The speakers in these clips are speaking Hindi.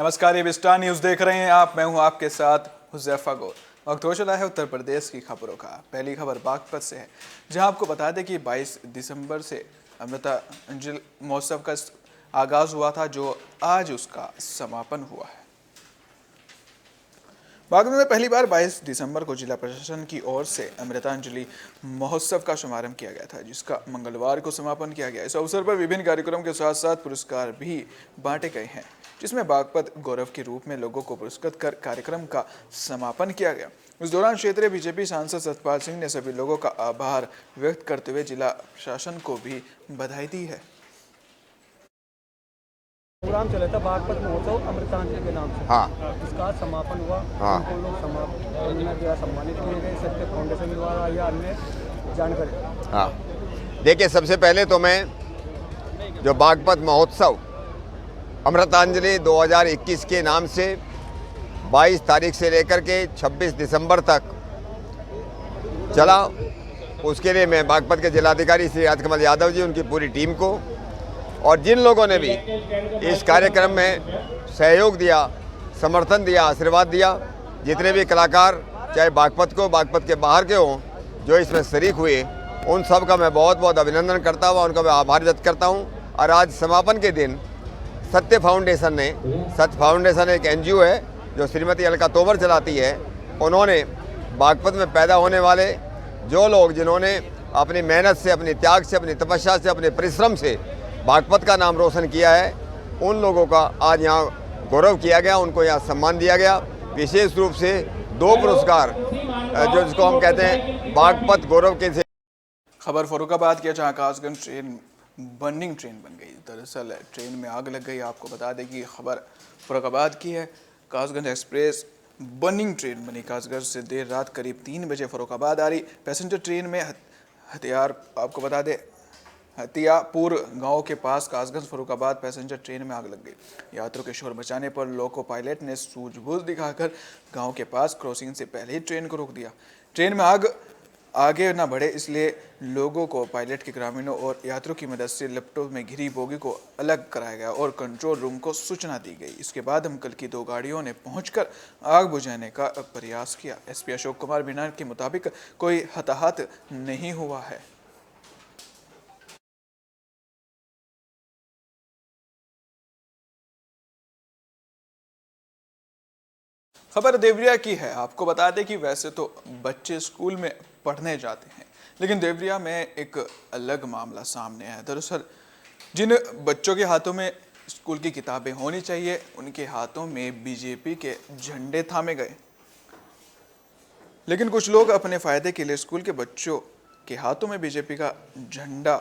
नमस्कार, ये स्टार न्यूज देख रहे हैं आप। मैं हूं आपके साथ हुज़ैफा गौर। वक्त हो चला है उत्तर प्रदेश की खबरों का। पहली खबर बागपत से है, जहां आपको बता दें कि 22 दिसंबर से अमृतांजलि महोत्सव का आगाज हुआ था, जो आज उसका समापन हुआ है। बागपत में पहली बार 22 दिसंबर को जिला प्रशासन की ओर से अमृतांजलि महोत्सव का शुभारंभ किया गया था, जिसका मंगलवार को समापन किया गया। इस अवसर पर विभिन्न कार्यक्रमों के साथ साथ पुरस्कार भी बांटे गए हैं, जिसमें बागपत गौरव के रूप में लोगों को पुरस्कृत कर कार्यक्रम का समापन किया गया। इस दौरान क्षेत्रीय बीजेपी सांसद सतपाल सिंह ने सभी लोगों का आभार व्यक्त करते हुए जिला प्रशासन को भी बधाई दी है। प्रोग्राम चला था बागपत महोत्सव अमृतांजलि के नाम से। हाँ, इसका समापन हुआ। हाँ। उनको लोग सम्मानित किए गए, सत्य फाउंडेशन द्वारा या अन्य जानकारी। हाँ, देखिए, सबसे पहले तो मैं जो बागपत महोत्सव अमृतांजलि 2021 के नाम से 22 तारीख से लेकर के 26 दिसंबर तक चला, उसके लिए मैं बागपत के जिलाधिकारी श्री राजकमल यादव जी, उनकी पूरी टीम को और जिन लोगों ने भी इस कार्यक्रम में सहयोग दिया, समर्थन दिया, आशीर्वाद दिया, जितने भी कलाकार चाहे बागपत के बाहर के हों जो इसमें शरीक हुए, उन सब का मैं बहुत बहुत अभिनंदन करता हूँ, उनका मैं आभार व्यक्त करता हूँ। और आज समापन के दिन सत्य फाउंडेशन एक NGO है जो श्रीमती अलका तोमर चलाती है। उन्होंने बागपत में पैदा होने वाले जो लोग जिन्होंने अपनी मेहनत से, अपनी त्याग से, अपनी तपस्या से, अपने परिश्रम से बागपत का नाम रोशन किया है, उन लोगों का आज यहाँ गौरव किया गया, उनको यहाँ सम्मान दिया गया। विशेष रूप से 2 पुरस्कार जो जिसको हम कहते हैं बागपत गौरव के से। खबर फरुखाबाद की, जहाँ कासगंज ट्रेन बर्निंग ट्रेन बन गई। दरअसल ट्रेन में आग लग गई। आपको बता दें कि खबर फरुखाबाद की है। कासगंज एक्सप्रेस बर्निंग ट्रेन बनी। कासगंज से देर रात करीब 3 बजे फरुखाबाद आ रही पैसेंजर ट्रेन में आपको बता दें हतियापुर गांव के पास कासगंज फरुखाबाद पैसेंजर ट्रेन में आग लग गई। यात्रियों के शोर मचाने पर लोको पायलट ने सूझबूझ दिखाकर गांव के पास क्रॉसिंग से पहले ही ट्रेन को रोक दिया। ट्रेन में आग आगे न बढ़े, इसलिए लोगों को पायलट के ग्रामीणों और यात्रियों की मदद से लैपटॉप में घिरी बोगी को अलग कराया गया और कंट्रोल रूम को सूचना दी गई। इसके बाद दमकल की 2 गाड़ियों ने पहुंचकर आग बुझाने का प्रयास किया। SP अशोक कुमार मीना के मुताबिक कोई हताहत नहीं हुआ है। खबर देवरिया की है। आपको बता दें कि वैसे तो बच्चे स्कूल में पढ़ने जाते हैं, लेकिन देवरिया में एक अलग मामला सामने है। दरअसल जिन बच्चों के हाथों में स्कूल की किताबें होनी चाहिए, उनके हाथों में बीजेपी के झंडे थामे गए। लेकिन कुछ लोग अपने फायदे के लिए स्कूल के बच्चों के हाथों में बीजेपी का झंडा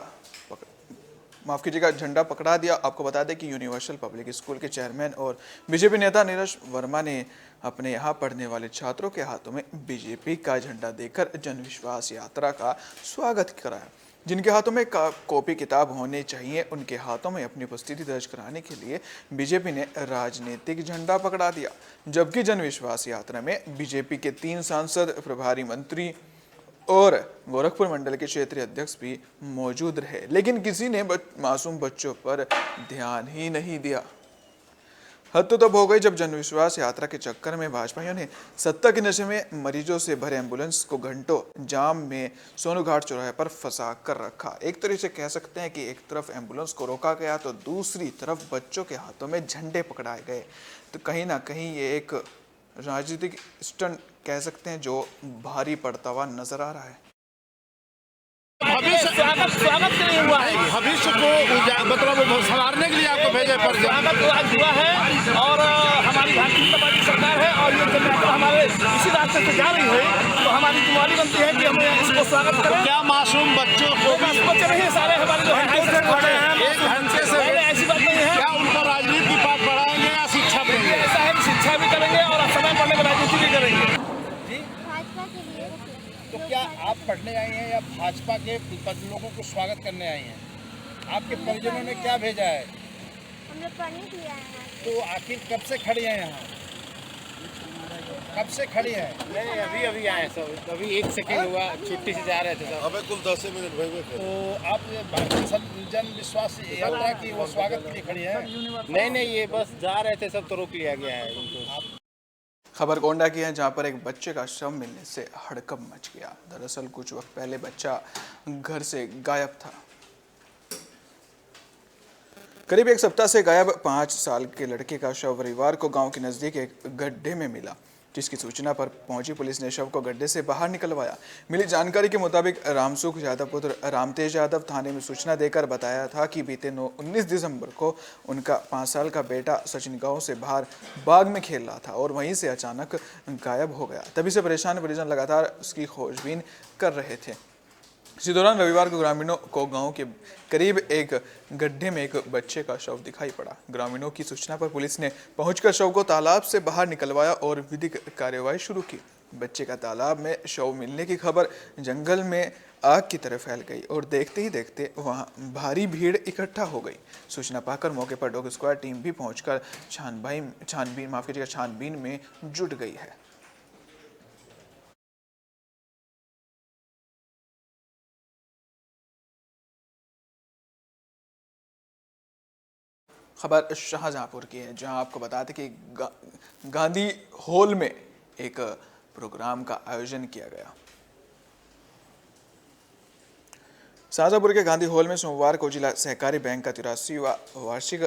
पकड़ा दिया। आपको बता दें कि यूनिवर्सल पब्लिक स्कूल के चेयरमैन और बीजेपी नेता नीरज वर्मा ने अपने यहाँ पढ़ने वाले छात्रों के हाथों में बीजेपी का झंडा देकर जनविश्वास यात्रा का स्वागत कराया। जिनके हाथों में कॉपी किताब होने चाहिए, उनके हाथों में अपनी उपस्थिति दर्ज कराने के लिए बीजेपी ने राजनीतिक झंडा पकड़ा दिया। जबकि जनविश्वास यात्रा में बीजेपी के 3 सांसद, प्रभारी मंत्री और गोरखपुर मंडल के क्षेत्रीय अध्यक्ष भी मौजूद रहे, लेकिन किसी ने मासूम बच्चों पर ध्यान ही नहीं दिया। हद तो तब हो गई जब जनविश्वास यात्रा के चक्कर में भाजपाइयों ने सत्ता के नशे में मरीजों से भरे एम्बुलेंस को घंटों जाम में सोनू घाट चौराहे पर फंसा कर रखा। एक तरह से कह सकते हैं कि एक तरफ एम्बुलेंस को रोका गया तो दूसरी तरफ बच्चों के हाथों में झंडे पकड़ाए गए। तो कहीं ना कहीं ये एक राजनीतिक स्टंट कह सकते हैं जो भारी पड़ता हुआ नजर आ रहा है। स्वागत के लिए हुआ है, भविष्य को मतलब संवारने के लिए आपको भेजे पर स्वागत आज हुआ है। और हमारी भारतीय जनता पार्टी सरकार है और ये जनता हमारे इसी रास्ते से जा रही है, तो हमारी जिम्मेदारी बनती है कि हम इसको स्वागत करें। क्या मासूम बच्चों को बच्चे नहीं सारे हमारे जो है एक घंटे से ऐसी बात नहीं है। क्या उनको राजनीति की बात बढ़ाएंगे या शिक्षा देंगे? ऐसा है कि शिक्षा भी करेंगे और समय पढ़ने की राजनीति भी करेंगे। तो क्या आप पढ़ने आए हैं या भाजपा के लोगों को स्वागत करने आए हैं? आपके परिजनों ने क्या भेजा है? हम लोग पढ़ने के लिए आए हैं। तो आखिर कब से खड़े हैं यहाँ? कब से खड़ी हैं? नहीं अभी अभी आए सब, अभी 1 सेकंड हुआ, छुट्टी से जा रहे थे सब। अबे कुल 10 मिनट भइबे थे। तो आप ये भारतीय जन विश्वास यात्रा की वो स्वागत के लिए खड़ी हैं? नहीं ये बस जा रहे थे सब तो रोक लिया गया है इनको। खबर गोंडा की है, जहां पर एक बच्चे का शव मिलने से हड़कंप मच गया। दरअसल कुछ वक्त पहले बच्चा घर से गायब था। करीब 1 सप्ताह से गायब 5 साल के लड़के का शव रविवार को गांव के नजदीक एक गड्ढे में मिला, जिसकी सूचना पर पहुंची पुलिस ने शव को गड्ढे से बाहर निकलवाया। मिली जानकारी के मुताबिक रामसुख यादव पुत्र रामतेज यादव थाने में सूचना देकर बताया था कि बीते 19 दिसंबर को उनका 5 साल का बेटा सचिन गांव से बाहर बाग में खेल रहा था और वहीं से अचानक गायब हो गया। तभी से परेशान परिजन लगातार उसकी खोजबीन कर रहे थे। इसी दौरान रविवार को ग्रामीणों को गांव के करीब एक गड्ढे में एक बच्चे का शव दिखाई पड़ा। ग्रामीणों की सूचना पर पुलिस ने पहुंचकर शव को तालाब से बाहर निकलवाया और विधिक कार्यवाही शुरू की। बच्चे का तालाब में शव मिलने की खबर जंगल में आग की तरह फैल गई और देखते ही देखते वहां भारी भीड़ इकट्ठा हो गई। सूचना पाकर मौके पर डॉग स्क्वाड टीम भी पहुंचकर छानबीन में जुट गई है। खबर शाहजहांपुर की है, जहां आपको बता दें कि गांधी हॉल में एक प्रोग्राम का आयोजन किया गया। शाहजहांपुर के गांधी हॉल में सोमवार को जिला सहकारी बैंक का 83वां वार्षिक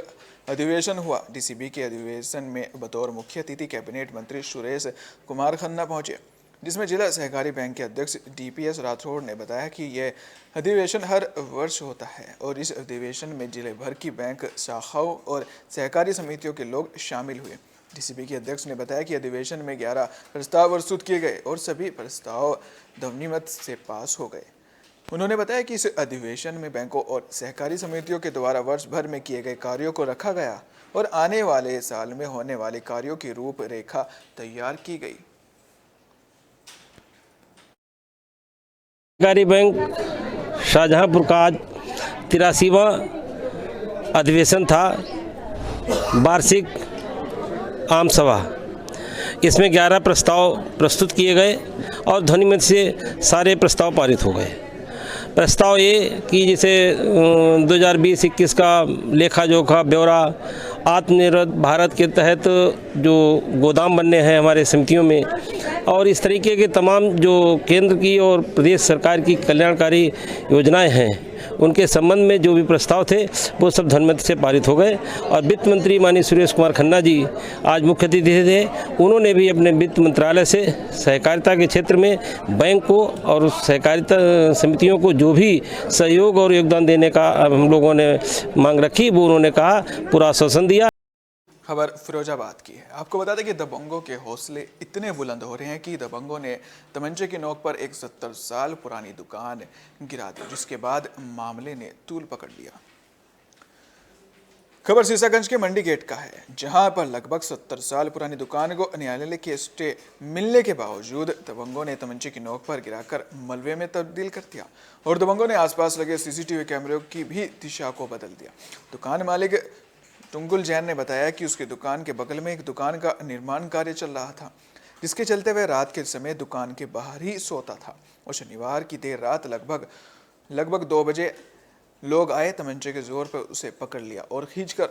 अधिवेशन हुआ। डीसीबी के अधिवेशन में बतौर मुख्य अतिथि कैबिनेट मंत्री सुरेश कुमार खन्ना पहुंचे, जिसमें जिला सहकारी बैंक के अध्यक्ष डीपीएस राठौड़ ने बताया कि यह अधिवेशन हर वर्ष होता है और इस अधिवेशन में जिले भर की बैंक शाखाओं और सहकारी समितियों के लोग शामिल हुए। डीसीबी के अध्यक्ष ने बताया कि अधिवेशन में 11 प्रस्ताव प्रस्तुत किए गए और सभी प्रस्ताव ध्वनिमत से पास हो गए। उन्होंने बताया कि इस अधिवेशन में बैंकों और सहकारी समितियों के द्वारा वर्ष भर में किए गए कार्यों को रखा गया और आने वाले साल में होने वाले कार्यों की रूपरेखा तैयार की गई। सहकारी बैंक शाहजहांपुर का आज 83वां अधिवेशन था, वार्षिक आम सभा। इसमें 11 प्रस्ताव प्रस्तुत किए गए और ध्वनिमत से सारे प्रस्ताव पारित हो गए। प्रस्ताव ये कि जैसे 2020-21 का लेखा जोखा ब्यौरा, आत्मनिर्भर भारत के तहत जो गोदाम बनने हैं हमारे समितियों में, और इस तरीके के तमाम जो केंद्र की और प्रदेश सरकार की कल्याणकारी योजनाएं हैं, उनके संबंध में जो भी प्रस्ताव थे वो सब ध्वनिमत से पारित हो गए। और वित्त मंत्री माननीय सुरेश कुमार खन्ना जी आज मुख्य अतिथि थे। उन्होंने भी अपने वित्त मंत्रालय से सहकारिता के क्षेत्र में बैंक को और सहकारिता समितियों को जो भी सहयोग और योगदान देने का हम लोगों ने मांग रखी, वो उन्होंने कहा पूरा आश्वासन दिया। खबर फिरोजाबाद की है। आपको बता दें कि दबंगों के हौसले इतने बुलंद हो रहे हैं कि दबंगों ने तमंचे की नोक पर एक 70 साल पुरानी दुकान गिरा दी, जिसके बाद मामले ने तूल पकड़ लिया। खबर सीसागंज के मंडी गेट का है, जहां पर लगभग 70 साल पुरानी दुकान को न्यायालय के स्टे मिलने के बावजूद दबंगों ने तमंचे की नोक पर गिराकर मलबे में तब्दील कर दिया और दबंगों ने आसपास लगे सीसीटीवी कैमरों की भी दिशा को बदल दिया। दुकान मालिक टुंगुल जैन ने बताया कि उसकी दुकान के बगल में एक दुकान का निर्माण कार्य चल रहा था, जिसके चलते वह रात के समय दुकान के बाहर ही सोता था और शनिवार की देर रात लगभग 2 बजे लोग आए, तमंचे के जोर पर उसे पकड़ लिया और खींचकर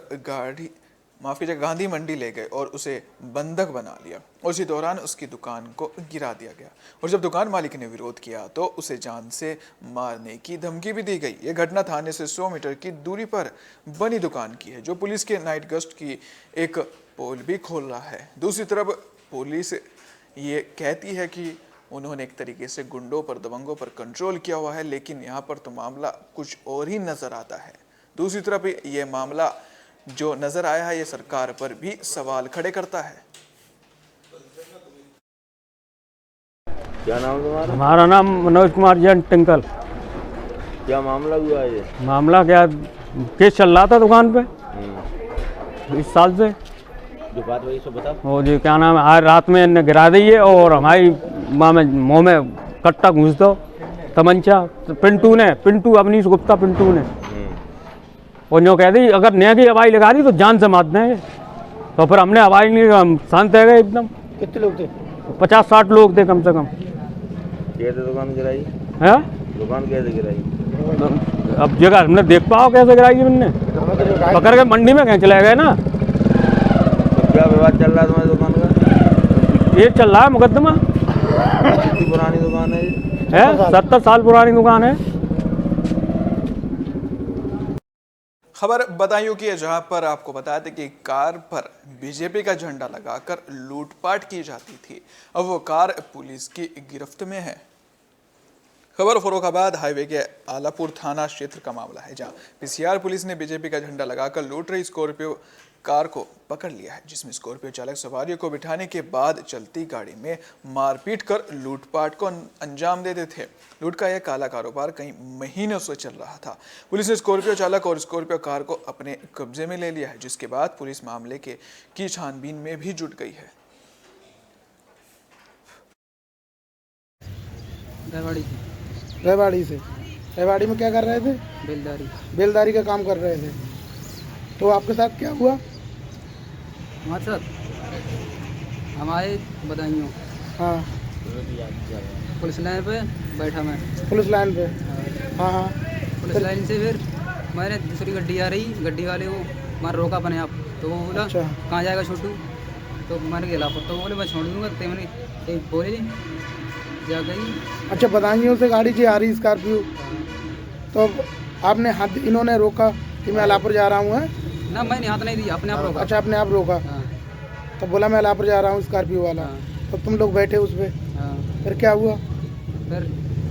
गांधी मंडी ले गए और उसे बंधक बना लिया। उसी दौरान उसकी दुकान को गिरा दिया गया और जब दुकान मालिक ने विरोध किया तो उसे जान से मारने की धमकी भी दी गई। यह घटना थाने से 100 मीटर की दूरी पर बनी दुकान की है, जो पुलिस के नाइट गश्त की एक पोल भी खोल रहा है। दूसरी तरफ पुलिस ये कहती है कि उन्होंने एक तरीके से गुंडों पर, दबंगों पर कंट्रोल किया हुआ है, लेकिन यहाँ पर तो मामला कुछ और ही नजर आता है। दूसरी तरफ ये मामला जो नजर आया है, ये सरकार पर भी सवाल खड़े करता है। क्या नाम तुम्हारा? हमारा नाम मनोज कुमार जैन टिंकल। क्या मामला हुआ है ये? मामला क्या, केस चल रहा था दुकान पे 20 साल से। जो बात वही सो बता। वो जो क्या नाम है, आज रात में इन्हें गिरा दी है और हमारी मुँह में कट्टा घुस दो तमंचा। पिंटू अवनीश गुप्ता पिंटू ने और जो कह दी अगर नया की हवाई लगा दी तो जान से मार देंगे। तो फिर हमने हवाई नहीं, हम शांत है गए एकदम। कितने लोग थे? 50-60 लोग थे कम से कम। कैसे दुकान गिराई? है दुकान कैसे गिराई? अब जगह हमने देख पाओ कैसे गिराई हमने, पकड़ के मंडी में कहीं चले गए ना। तो क्या विवाद चल रहा है तुम्हारी दुकान का? ये चल रहा है मुकदमा। कितनी पुरानी दुकान है ये? है 70 साल पुरानी दुकान है। खबर बदायूं की है, जहां पर आपको बता दें कि कार पर बीजेपी का झंडा लगाकर लूटपाट की जाती थी। अब वो कार पुलिस की गिरफ्त में है। खबर फर्रुखाबाद हाईवे के आलापुर थाना क्षेत्र का मामला है, जहां पीसीआर पुलिस ने बीजेपी का झंडा लगाकर लूट रही स्कॉर्पियो कार को पकड़ लिया है, जिसमें स्कॉर्पियो चालक सवारियों को बिठाने के बाद चलती गाड़ी में मारपीट कर लूटपाट को अंजाम देते थे। लूट का यह काला कारोबार कई महीनों से चल रहा था। पुलिस ने स्कॉर्पियो चालक और स्कॉर्पियो कार को अपने कब्जे में ले लिया है, जिसके बाद पुलिस मामले की छानबीन में भी जुट गई है। रेवाड़ी से। रेवाड़ी में क्या कर रहे थे? बेलदारी का काम कर रहे थे। तो आपके साथ क्या हुआ? हमारे साथ हमारे बदायूं। हाँ, पुलिस लाइन पे बैठा मैं। पुलिस लाइन पे? हाँ हाँ। पुलिस लाइन से फिर मैंने दूसरी गड्डी आ रही, गड्डी वाले को मार रोका अपने आप। तो वो बोला अच्छा। कहाँ जाएगा छोटू? तो मैंने गेला, तो वो बोले मैं छोड़ दूँगा। तो मैंने बोले जा गई। अच्छा, बदायूं से गाड़ी जी आ रही स्कॉर्पियो, तो आपने हाथ, इन्होंने रोका कि मैं अलापुर जा रहा हूँ? है ना, मैंने हाथ नहीं दिया, अपने आप रोका। अच्छा, अपने आप रोका। हाँ। तो बोला मैं अलापुर जा रहा हूँ स्कॉर्पियो वाला। हाँ। तो तुम लोग बैठे उस पर? हाँ। फिर क्या हुआ? फिर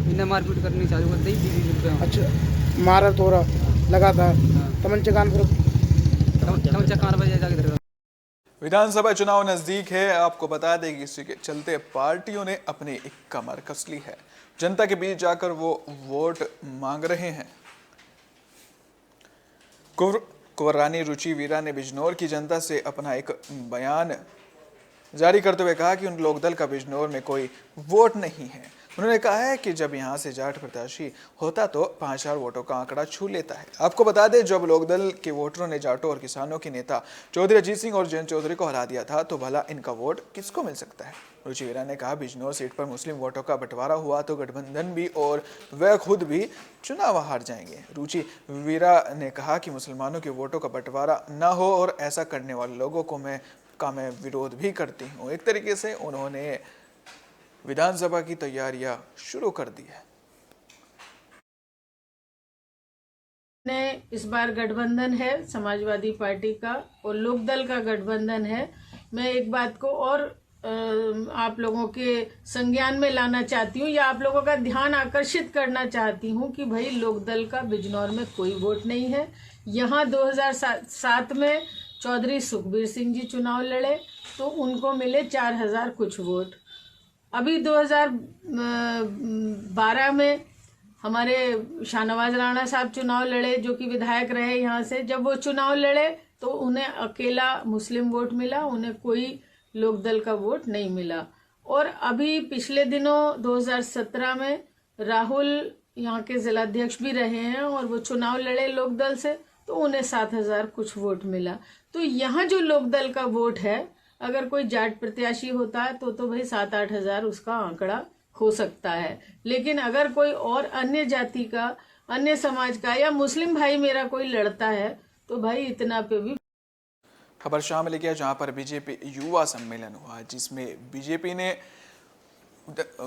इन्हें मारपीट करनी चालू कर दी 20 रुपये। अच्छा, मारा थोड़ा लगातार? तमंचे कान पर? तमंचा कान पर जाके धरा। विधानसभा चुनाव नजदीक है। आपको बता दें कि इसी के चलते पार्टियों ने अपनी एक कमर कस ली है। जनता के बीच जाकर वो वोट मांग रहे हैं। कुंवर रानी रुचि वीरा ने बिजनौर की जनता से अपना एक बयान जारी करते हुए कहा कि उन लोकदल का बिजनौर में कोई वोट नहीं है। उन्होंने कहा है कि जब यहां से जाट प्रत्याशी होता तो 5000 वोटों का आंकड़ा छू लेता है। आपको बता दें, जब लोकदल के वोटरों ने जाटों और किसानों के नेता चौधरी अजीत सिंह और जयंत चौधरी को हरा दिया था, तो भला इनका वोट किसको मिल सकता है। रुचि वीरा ने कहा, बिजनौर सीट पर मुस्लिम वोटों का बंटवारा हुआ तो गठबंधन भी और वह खुद भी चुनाव हार जाएंगे। रुचि वीरा ने कहा कि मुसलमानों के वोटों का बंटवारा न हो और ऐसा करने वाले लोगों को मैं विरोध भी करती हूँ। एक तरीके से उन्होंने विधानसभा की तैयारियां शुरू कर दी है। इस बार गठबंधन है समाजवादी पार्टी का और लोकदल का गठबंधन है। मैं एक बात को और आप लोगों के संज्ञान में लाना चाहती हूँ या आप लोगों का ध्यान आकर्षित करना चाहती हूँ कि भाई लोकदल का बिजनौर में कोई वोट नहीं है। यहाँ 2007 में चौधरी सुखबीर सिंह जी चुनाव लड़े तो उनको मिले 4000 कुछ वोट। अभी 2012 में हमारे शाहनवाज राणा साहब चुनाव लड़े, जो कि विधायक रहे यहाँ से। जब वो चुनाव लड़े तो उन्हें अकेला मुस्लिम वोट मिला, उन्हें कोई लोकदल का वोट नहीं मिला। और अभी पिछले दिनों 2017 में राहुल यहाँ के जिलाध्यक्ष भी रहे हैं और वो चुनाव लड़े लोकदल से, तो उन्हें 7000 कुछ वोट मिला। तो यहाँ जो लोकदल का वोट है, अगर कोई जाट प्रत्याशी होता है तो भाई 7-8 हजार उसका आंकड़ा हो सकता है। लेकिन अगर कोई और अन्य जाति का, अन्य समाज का या मुस्लिम भाई मेरा कोई लड़ता है तो भाई इतना पे भी। खबर शामिल किया जहां पर बीजेपी युवा सम्मेलन हुआ, जिसमें बीजेपी ने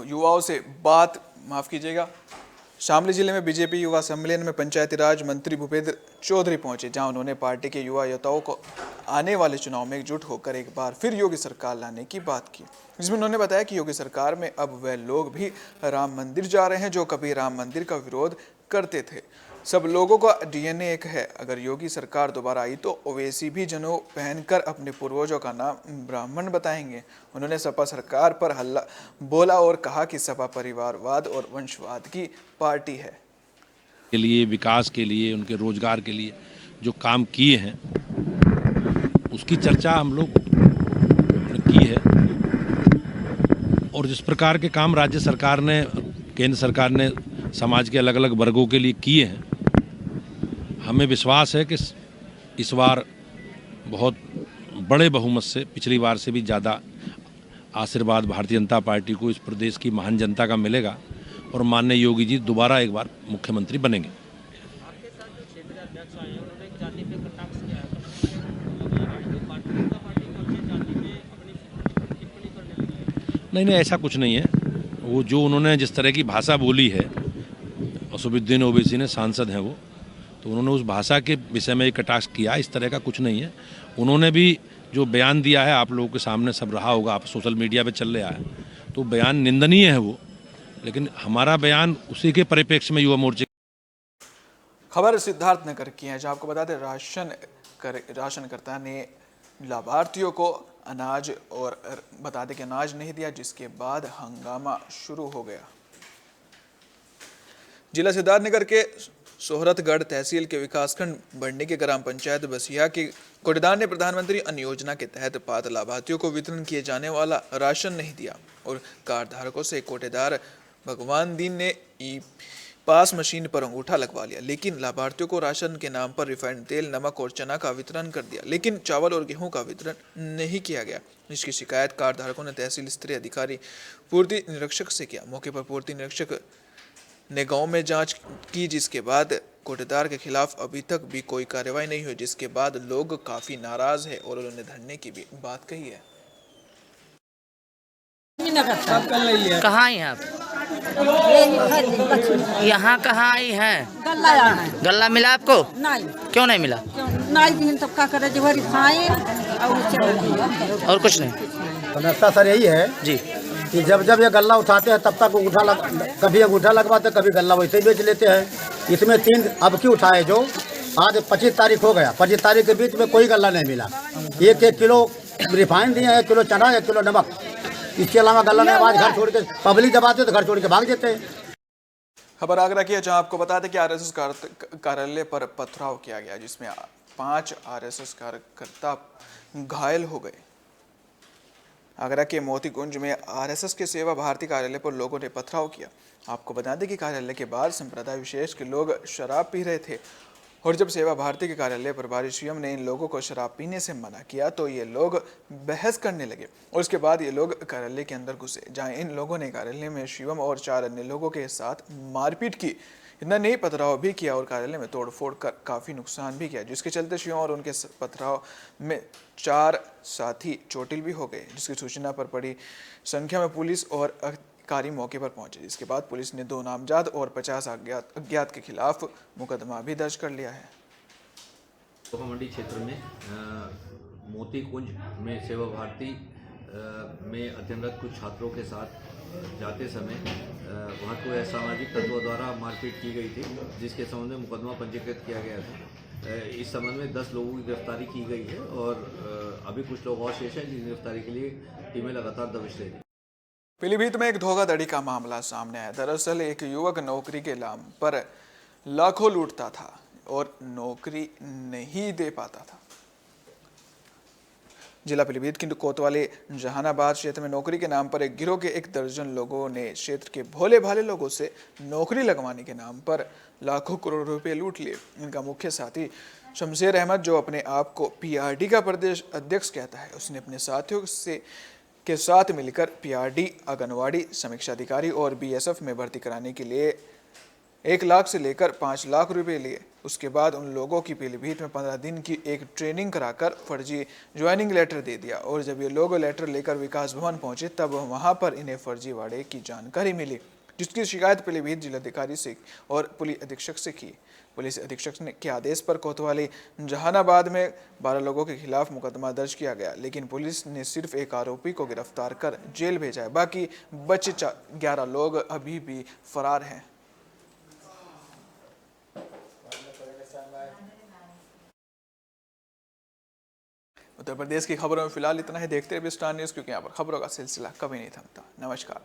युवाओं से माफ कीजिएगा, शामली जिले में बीजेपी युवा सम्मेलन में पंचायती राज मंत्री भूपेंद्र चौधरी पहुंचे, जहां उन्होंने पार्टी के युवा नेताओं को आने वाले चुनाव में एकजुट होकर एक बार फिर योगी सरकार लाने की बात की, जिसमें उन्होंने बताया कि योगी सरकार में अब वह लोग भी राम मंदिर जा रहे हैं जो कभी राम मंदिर का विरोध करते थे। सब लोगों का डीएनए एक है। अगर योगी सरकार दोबारा आई तो ओवैसी भी जनेऊ पहनकर अपने पूर्वजों का नाम ब्राह्मण बताएंगे। उन्होंने सपा सरकार पर हल्ला बोला और कहा कि सपा परिवारवाद और वंशवाद की पार्टी है। के लिए, विकास के लिए, उनके रोजगार के लिए जो काम किए हैं उसकी चर्चा हम लोग की है। और जिस प्रकार के काम राज्य सरकार ने, केंद्र सरकार ने समाज के अलग अलग वर्गों के लिए किए हैं, हमें विश्वास है कि इस बार बहुत बड़े बहुमत से, पिछली बार से भी ज़्यादा आशीर्वाद भारतीय जनता पार्टी को, इस प्रदेश की महान जनता का मिलेगा और माननीय योगी जी दोबारा एक बार मुख्यमंत्री बनेंगे। नहीं, ऐसा कुछ नहीं है। वो जो उन्होंने जिस तरह की भाषा बोली है, असदुद्दीन ओवैसी ने, सांसद हैं वो, तो उन्होंने उस भाषा के विषय में एक कटाक्ष किया, इस तरह का कुछ नहीं है। उन्होंने भी जो बयान दिया है आप लोगों के सामने सब रहा होगा, आप सोशल मीडिया पे चल रहा है, तो बयान निंदनीय है वो, लेकिन हमारा बयान उसी के परिप्रेक्ष्य में युवा मोर्चे। खबर सिद्धार्थनगर की है, जहां आपको बता दें राशनकर्ता ने लाभार्थियों को अनाज और बता दें कि अनाज नहीं दिया, जिसके बाद हंगामा शुरू हो गया। जिला सिद्धार्थनगर के सोहरतगढ़ तहसील के विकासखंड बढ़नी के ग्राम पंचायत बसिया के कोटेदार ने प्रधानमंत्री अन्न योजना के तहत पात्र लाभार्थियों को वितरण किए जाने वाला राशन नहीं दिया और कार्ड धारकों से कोटेदार भगवान दीन ने ई पास मशीन पर अंगूठा लगवा लिया, लेकिन लाभार्थियों को राशन के नाम पर रिफाइंड तेल, नमक और चना का वितरण कर दिया, लेकिन चावल और गेहूं का वितरण नहीं किया गया। इसकी शिकायत कार्ड धारकों ने तहसील स्तरीय अधिकारी पूर्ति निरीक्षक से किया। मौके पर पूर्ति निरीक्षक ने गांव में जांच की, जिसके बाद कोटेदार के खिलाफ अभी तक भी कोई कार्रवाई नहीं हुई, जिसके बाद लोग काफी नाराज है और उन्होंने धरने की भी बात कही है। कहाँ आई हैं आप? यहाँ कहाँ आई हैं? गल्ला मिला आपको? नहीं। क्यों नहीं मिला? नहीं तब क्या करे, जो खाए और कुछ नहीं। समस्या सर यही है जी कि जब जब ये गल्ला उठाते हैं तब तक कभी अंगूठा लगवाते, कभी गल्ला वैसे ही बेच लेते हैं। इसमें 3 अब की उठाए, जो आज 25 तारीख हो गया, 25 तारीख के बीच में कोई गल्ला नहीं मिला। 1-1 किलो रिफाइंड दिए, 1 किलो चना, 1 किलो नमक, इसके अलावा गल्ला नहीं। आज घर छोड़ के पब्लिक जब आते तो घर छोड़ के भाग जाते हैं। खबर आगरा की है, जहां आपको बता दें कि आरएसएस कार्यालय पर पथराव किया गया, जिसमें 5 आरएसएस कार्यकर्ता घायल हो गए। आगरा के मोतीकुंज में आरएसएस के सेवा भारती कार्यालय पर लोगों ने पथराव किया। आपको बता दें कि कार्यालय के बाहर संप्रदाय विशेष के लोग शराब पी रहे थे और जब सेवा भारती के कार्यालय प्रभारी सीएम ने इन लोगों को शराब पीने से मना किया तो ये लोग बहस करने लगे और उसके बाद ये लोग कार्यालय के अंदर घुसे, जहां इन लोगों ने कार्यालय में शिवम और 4 अन्य लोगों के साथ मारपीट की। इतना नहीं, पथराव भी किया और कार्यालय में तोड़फोड़ कर काफ़ी नुकसान भी किया, जिसके चलते शिवम और उनके पथराव में 4 साथी चोटिल भी हो गए। जिसकी सूचना पर बड़ी संख्या में पुलिस और अधिकारी मौके पर पहुंचे, जिसके बाद पुलिस ने 2 नामजद और 50 अज्ञात के खिलाफ मुकदमा भी दर्ज कर लिया है। मंडी क्षेत्र में मोतीकुंज में सेवा भारती में अध्ययनरत कुछ छात्रों के साथ जाते समय वहाँ को असामाजिक तत्वों द्वारा मारपीट की गई थी, जिसके संबंध में मुकदमा पंजीकृत किया गया था। इस संबंध में 10 लोगों की गिरफ्तारी की गई है और अभी कुछ लोग और शेष हैं जिनकी गिरफ्तारी के लिए टीमें लगातार दबिश ले रही हैं। पीलीभीत में एक धोखाधड़ी का मामला सामने आया। दरअसल एक युवक नौकरी के नाम पर लाखों लूटता था और नौकरी नहीं दे पाता था। जिला पीलीभीत की कोतवाली जहानाबाद क्षेत्र में नौकरी के नाम पर एक गिरोह के 1 दर्जन लोगों ने क्षेत्र के भोले भाले लोगों से नौकरी लगवाने के नाम पर लाखों करोड़ रुपए लूट लिए। इनका मुख्य साथी शमशेर अहमद, जो अपने आप को पीआरडी का प्रदेश अध्यक्ष कहता है, उसने अपने साथियों के साथ मिलकर पीआरडी, आंगनवाड़ी समीक्षा अधिकारी और बीएसएफ में भर्ती कराने के लिए 1 लाख से लेकर 5 लाख रुपए लिए। उसके बाद उन लोगों की पीलीभीत में 15 दिन की एक ट्रेनिंग कराकर फर्जी ज्वाइनिंग लेटर दे दिया और जब ये लोग लेटर लेकर विकास भवन पहुंचे तब वहां पर इन्हें फर्जीवाड़े की जानकारी मिली, जिसकी शिकायत पीलीभीत जिलाधिकारी से और पुलिस अधीक्षक से की। पुलिस अधीक्षक के आदेश पर कोतवाली जहानाबाद में 12 लोगों के खिलाफ मुकदमा दर्ज किया गया, लेकिन पुलिस ने सिर्फ 1 आरोपी को गिरफ्तार कर जेल भेजा है। बाकी बचे 11 लोग अभी भी फरार हैं। उत्तर प्रदेश की खबरों में फिलहाल इतना ही। देखते रहिए स्टार न्यूज़, क्योंकि यहाँ पर खबरों का सिलसिला कभी नहीं थमता। नमस्कार।